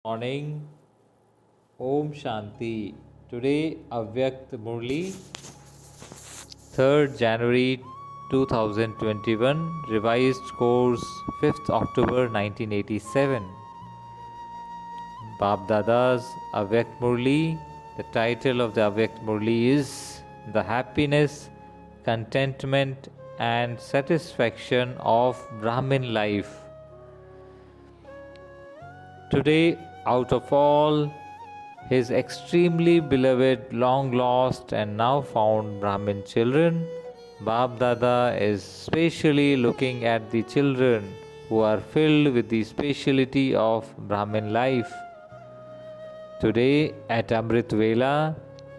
Morning, Om Shanti. Today, Avyakt Murli, 3rd January 2021, revised course 5th October 1987. Bab Dada's Avyakt Murli. The title of the Avyakt Murli is The Happiness, Contentment and Satisfaction of Brahmin Life. Today, out of all his extremely beloved, long lost, and now found Brahmin children, Bab Dada is specially looking at the children who are filled with the speciality of Brahmin life. Today, at Amrit Vela,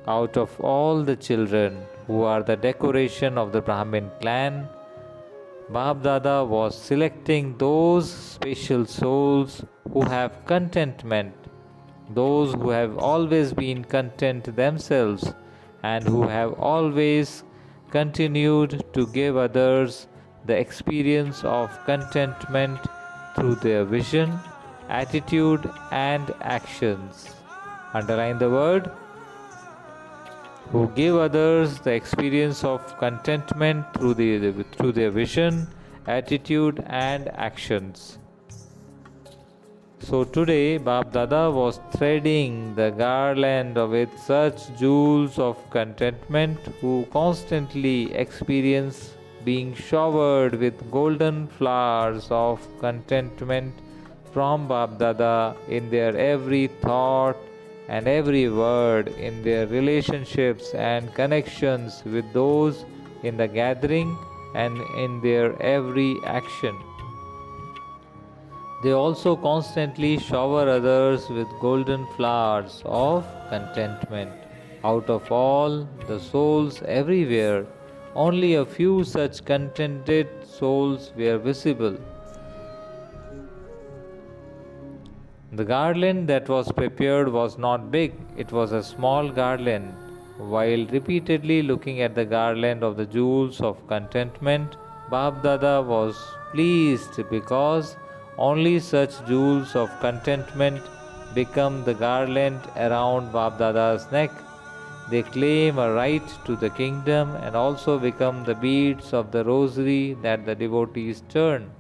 out of all the children who are the decoration of the Brahmin clan, Bab Dada was selecting those special souls who have contentment, those who have always been content themselves and who have always continued to give others the experience of contentment through their vision, attitude, and actions. Underline the word who give others the experience of contentment through their vision, attitude, and actions. So today, Bab Dada was threading the garland with such jewels of contentment who constantly experience being showered with golden flowers of contentment from Bab Dada in their every thought and every word, in their relationships and connections with those in the gathering, and in their every action. They also constantly shower others with golden flowers of contentment. Out of all the souls everywhere, only a few such contented souls were visible. The garland that was prepared was not big, it was a small garland. While repeatedly looking at the garland of the jewels of contentment, Bab Dada was pleased because only such jewels of contentment become the garland around Bab Dada's neck. They claim a right to the kingdom and also become the beads of the rosary that the devotees turn.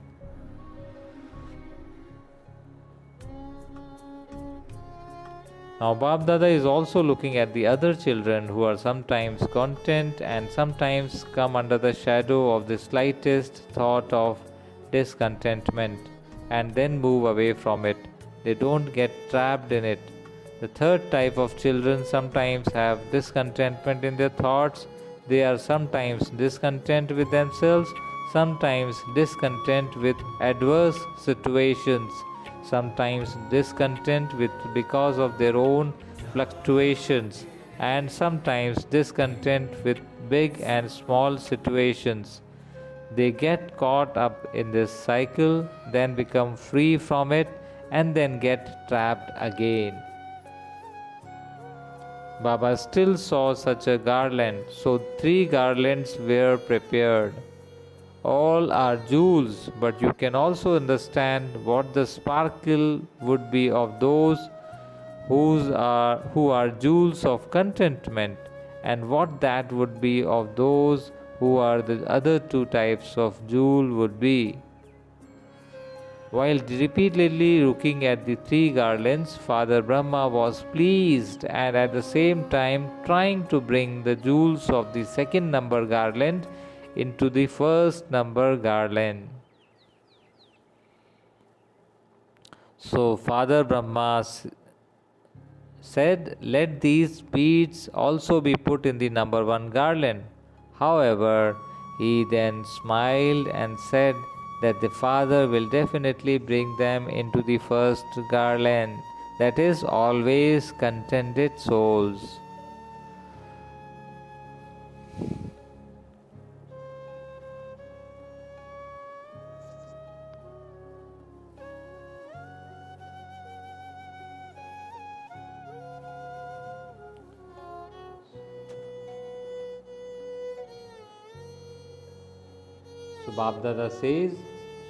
Now Bab Dada is also looking at the other children who are sometimes content and sometimes come under the shadow of the slightest thought of discontentment and then move away from it. They don't get trapped in it. The third type of children sometimes have discontentment in their thoughts. They are sometimes discontent with themselves, sometimes discontent with adverse situations, sometimes discontent with because of their own fluctuations, and sometimes discontent with big and small situations. They get caught up in this cycle, then become free from it, and then get trapped again. Baba still saw such a garland, so 3 garlands were prepared. All are jewels, but you can also understand what the sparkle would be of those who are jewels of contentment, and what that would be of those who are the other 2 types of jewel would be. While repeatedly looking at the 3 garlands, Father Brahma was pleased and at the same time trying to bring the jewels of the 2nd number garland into the 1st number garland. So Father Brahma said, let these beads also be put in the number 1 garland. However, he then smiled and said that the Father will definitely bring them into the 1st garland, that is, always contented souls. So Bab Dada says,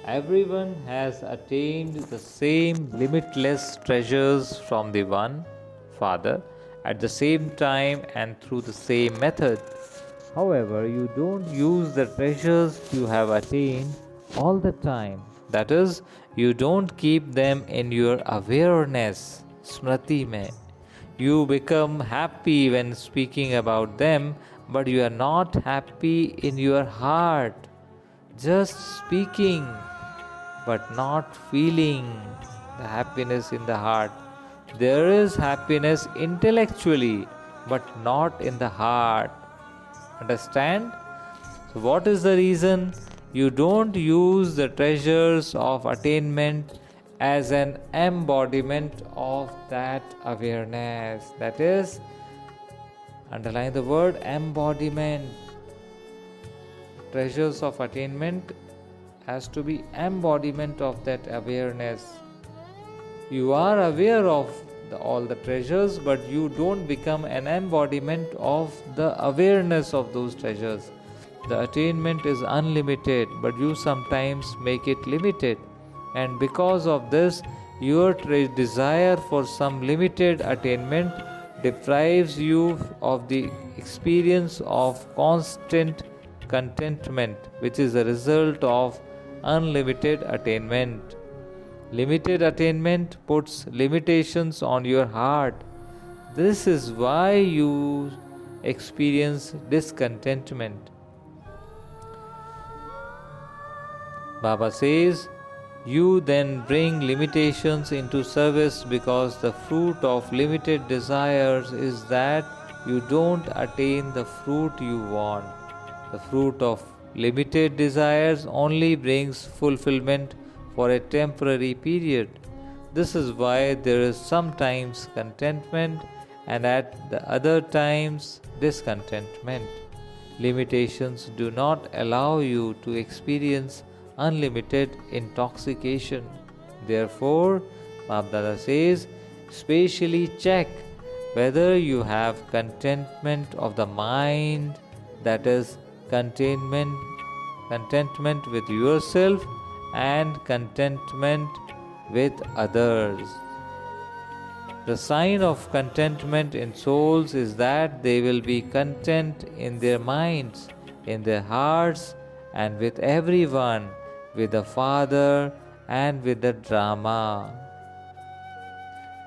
Everyone has attained the same limitless treasures from the One Father at the same time and through the same method. However, you don't use the treasures you have attained all the time. That is, you don't keep them in your awareness, smriti mein. You become happy when speaking about them, but you are not happy in your heart. Just speaking, but not feeling the happiness in the heart. There is happiness intellectually, but not in the heart. Understand? So, what is the reason? You don't use the treasures of attainment as an embodiment of that awareness. That is, underline the word embodiment. Treasures of attainment has to be embodiment of that awareness. You are aware of all the treasures, but you don't become an embodiment of the awareness of those treasures. The attainment is unlimited, but you sometimes make it limited, and because of this, your desire for some limited attainment deprives you of the experience of constant contentment, which is a result of unlimited attainment. Limited attainment puts limitations on your heart. This is why you experience discontentment. Baba says, you then bring limitations into service because the fruit of limited desires is that you don't attain the fruit you want. The fruit of limited desires only brings fulfillment for a temporary period. This is why there is sometimes contentment and at the other times discontentment. Limitations do not allow you to experience unlimited intoxication. Therefore, Baba says, specially check whether you have contentment of the mind, that is, contentment with yourself and contentment with others. The sign of contentment in souls is that they will be content in their minds, in their hearts, and with everyone, with the Father and with the drama.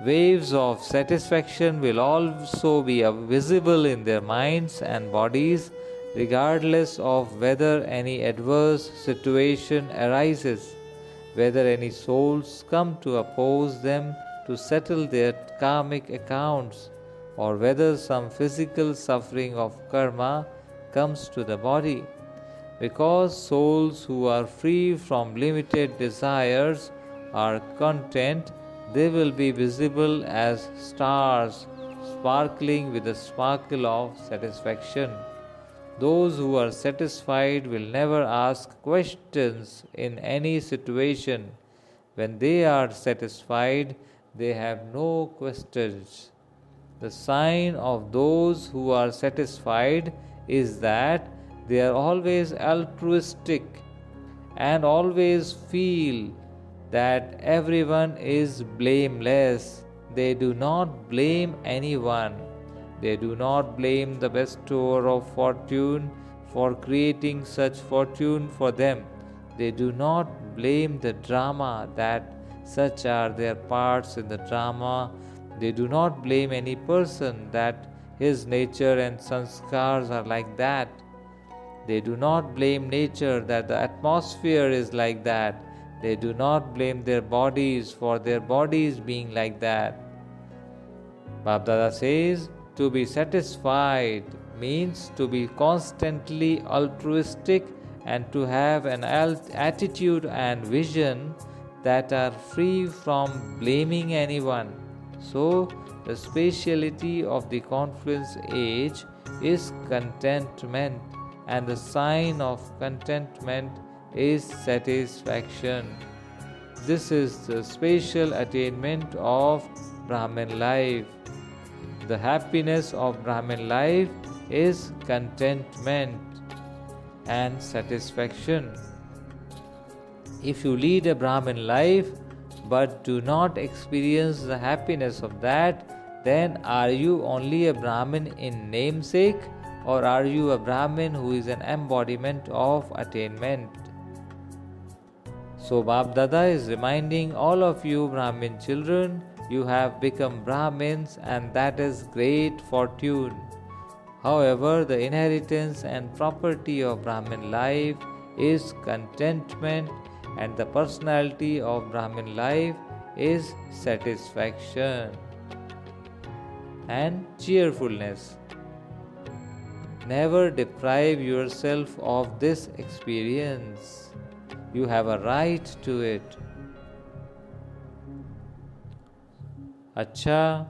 Waves of satisfaction will also be visible in their minds and bodies, regardless of whether any adverse situation arises, whether any souls come to oppose them to settle their karmic accounts, or whether some physical suffering of karma comes to the body. Because souls who are free from limited desires are content, they will be visible as stars sparkling with the sparkle of satisfaction. Those who are satisfied will never ask questions in any situation. When they are satisfied, they have no questions. The sign of those who are satisfied is that they are always altruistic and always feel that everyone is blameless. They do not blame anyone. They do not blame the bestower of fortune for creating such fortune for them. They do not blame the drama that such are their parts in the drama. They do not blame any person that his nature and sanskars are like that. They do not blame nature that the atmosphere is like that. They do not blame their bodies for their bodies being like that. Bab Dada says, to be satisfied means to be constantly altruistic and to have an attitude and vision that are free from blaming anyone. So, the speciality of the confluence age is contentment, and the sign of contentment is satisfaction. This is the special attainment of Brahmin life. The happiness of Brahmin life is contentment and satisfaction. If you lead a Brahmin life but do not experience the happiness of that, then are you only a Brahmin in namesake, or are you a Brahmin who is an embodiment of attainment? So Bap Dada is reminding all of you Brahmin children, you have become Brahmins, and that is great fortune. However, the inheritance and property of Brahmin life is contentment, and the personality of Brahmin life is satisfaction and cheerfulness. Never deprive yourself of this experience. You have a right to it. Acha.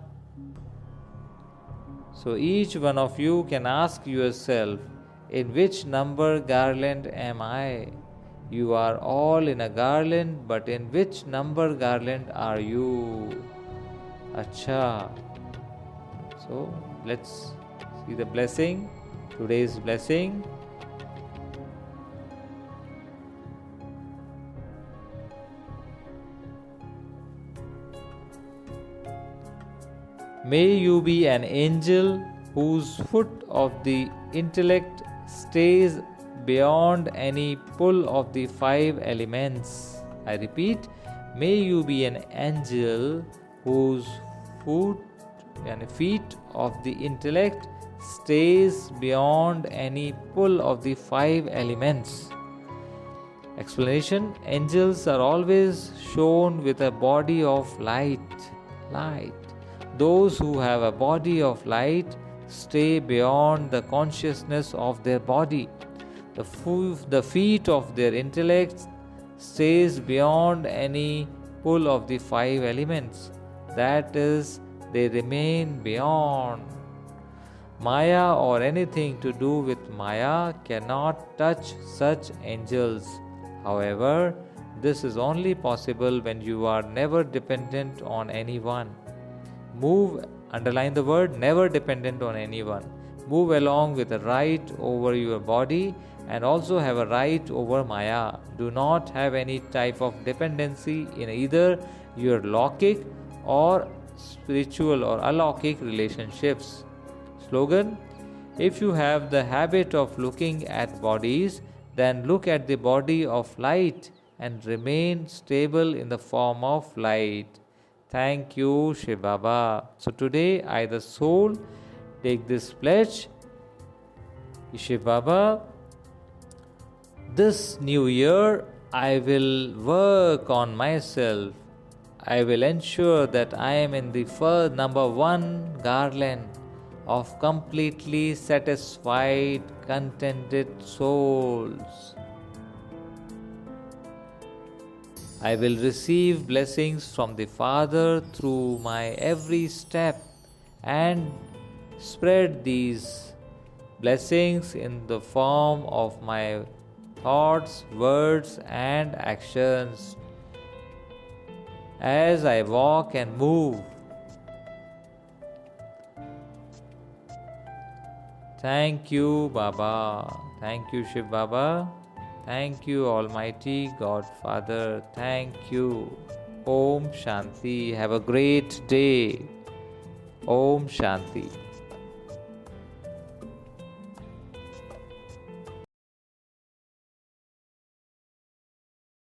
So each one of you can ask yourself, in which number garland am I? You are all in a garland, but in which number garland are you? Acha. So let's see the blessing, today's blessing. May you be an angel whose foot of the intellect stays beyond any pull of the five elements. I repeat, may you be an angel whose feet of the intellect stays beyond any pull of the five elements. Explanation: angels are always shown with a body of light. Those who have a body of light stay beyond the consciousness of their body. The feet of their intellect stays beyond any pull of the five elements. That is, they remain beyond. Maya or anything to do with Maya cannot touch such angels. However, this is only possible when you are never dependent on anyone. Underline the word never dependent on anyone. Move along with a right over your body and also have a right over Maya. Do not have any type of dependency in either your Laukic or spiritual or alaukic relationships. Slogan: if you have the habit of looking at bodies, then look at the body of light and remain stable in the form of light. Thank you, Shiv Baba. So today I, the soul, take this pledge. Shiv Baba, this new year I will work on myself. I will ensure that I am in the first number one garland of completely satisfied, contented souls. I will receive blessings from the Father through my every step and spread these blessings in the form of my thoughts, words, and actions as I walk and move. Thank you, Baba. Thank you, Shiv Baba. Thank you, Almighty Godfather. Thank you. Om Shanti. Have a great day. Om Shanti.